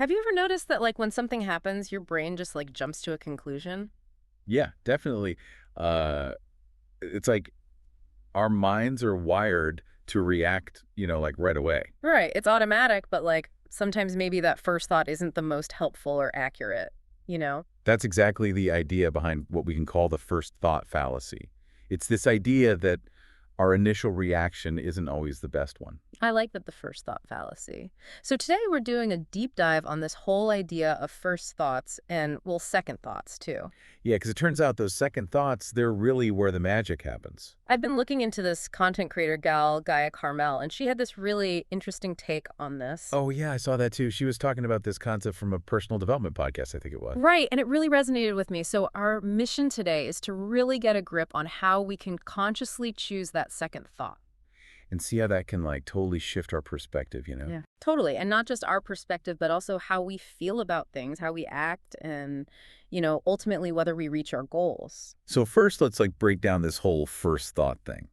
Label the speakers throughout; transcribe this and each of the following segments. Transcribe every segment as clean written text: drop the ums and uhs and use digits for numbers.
Speaker 1: Have you ever noticed that, like, when something happens, your brain just, like, jumps to a conclusion?
Speaker 2: Yeah, definitely. Uh, it's like our minds are wired to react, like right away.
Speaker 1: Right. It's automatic, but, like, sometimes maybe that first thought isn't the most helpful or accurate, you know?
Speaker 2: That's exactly the idea behind what we can call the first thought fallacy. It's this idea that our initial reaction isn't always the best one.
Speaker 1: I like that, the first thought fallacy. So today we're doing a deep dive on this whole idea of first thoughts and, well, second thoughts too.
Speaker 2: Yeah, because it turns out those second thoughts, they're really where the magic happens.
Speaker 1: I've been looking into this content creator gal, Gאיה, Carmel, and she had this really interesting take on this.
Speaker 2: Oh, yeah, I saw that too. She was talking about this concept from a personal development podcast, I think it was.
Speaker 1: Right, and it really resonated with me. So our mission today is to really get a grip on how we can consciously choose that second thought.
Speaker 2: And see how that can totally shift our perspective,
Speaker 1: Yeah, totally. And not just our perspective, but also how we feel about things, how we act, and, ultimately whether we reach our goals.
Speaker 2: So first, let's break down this whole first thought thing.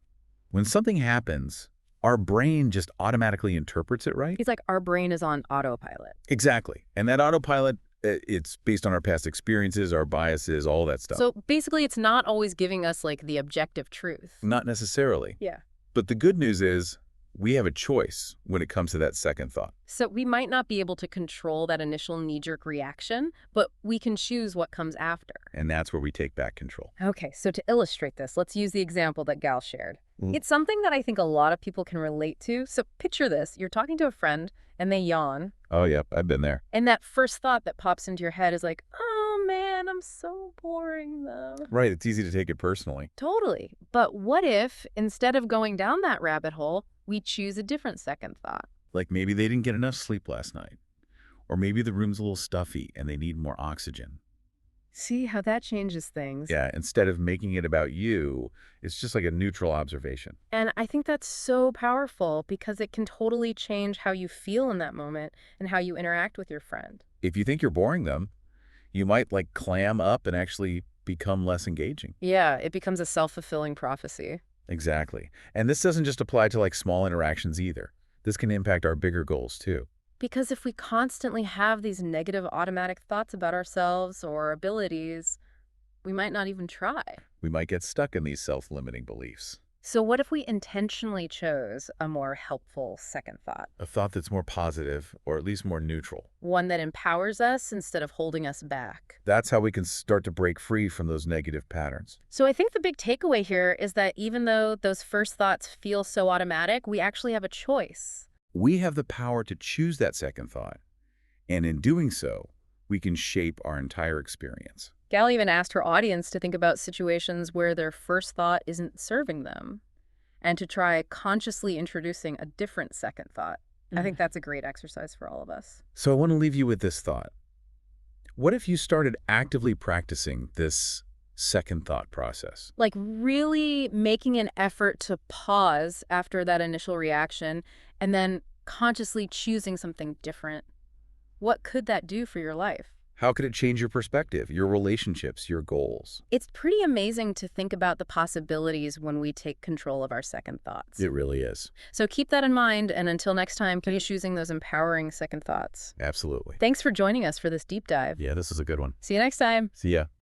Speaker 2: When something happens, our brain just automatically interprets it, right?
Speaker 1: It's like our brain is on autopilot.
Speaker 2: Exactly. And that autopilot, it's based on our past experiences, our biases, all that stuff.
Speaker 1: So basically, it's not always giving us, like, the objective truth.
Speaker 2: Not necessarily.
Speaker 1: Yeah.
Speaker 2: But the good news is we have a choice when it comes to that second thought.
Speaker 1: So we might not be able to control that initial knee-jerk reaction, but we can choose what comes after.
Speaker 2: And that's where we take back control.
Speaker 1: Okay, so to illustrate this, let's use the example that Gal shared. It's something that I think a lot of people can relate to. So picture this. You're talking to a friend, and they yawn.
Speaker 2: Oh, yeah, I've been there.
Speaker 1: And that first thought that pops into your head is like, oh, man, I'm so boring, though.
Speaker 2: Right, it's easy to take it personally.
Speaker 1: Totally. But what if, instead of going down that rabbit hole, we choose a different second thought?
Speaker 2: Like maybe they didn't get enough sleep last night. Or maybe the room's a little stuffy and they need more oxygen.
Speaker 1: See how that changes things.
Speaker 2: Yeah, instead of making it about you, it's just like a neutral observation.
Speaker 1: And I think that's so powerful because it can totally change how you feel in that moment and how you interact with your friend.
Speaker 2: If you think you're boring them, you might clam up and actually become less engaging.
Speaker 1: Yeah, it becomes a self-fulfilling prophecy.
Speaker 2: Exactly. And this doesn't just apply to small interactions either. This can impact our bigger goals too.
Speaker 1: Because if we constantly have these negative automatic thoughts about ourselves or abilities, we might not even try.
Speaker 2: We might get stuck in these self-limiting beliefs.
Speaker 1: So what if we intentionally chose a more helpful second thought?
Speaker 2: A thought that's more positive, or at least more neutral.
Speaker 1: One that empowers us instead of holding us back.
Speaker 2: That's how we can start to break free from those negative patterns.
Speaker 1: So I think the big takeaway here is that even though those first thoughts feel so automatic, we actually have a choice.
Speaker 2: We have the power to choose that second thought. And in doing so, we can shape our entire experience.
Speaker 1: Gal even asked her audience to think about situations where their first thought isn't serving them and to try consciously introducing a different second thought. I think that's a great exercise for all of us.
Speaker 2: So I want to leave you with this thought. What if you started actively practicing this second thought process?
Speaker 1: Like really making an effort to pause after that initial reaction and then consciously choosing something different. What could that do for your life?
Speaker 2: How could it change your perspective, your relationships, your goals?
Speaker 1: It's pretty amazing to think about the possibilities when we take control of our second thoughts.
Speaker 2: It really is.
Speaker 1: So keep that in mind, and until next time, keep choosing those empowering second thoughts.
Speaker 2: Absolutely.
Speaker 1: Thanks for joining us for this deep dive.
Speaker 2: Yeah, this is a good one.
Speaker 1: See you next time.
Speaker 2: See ya.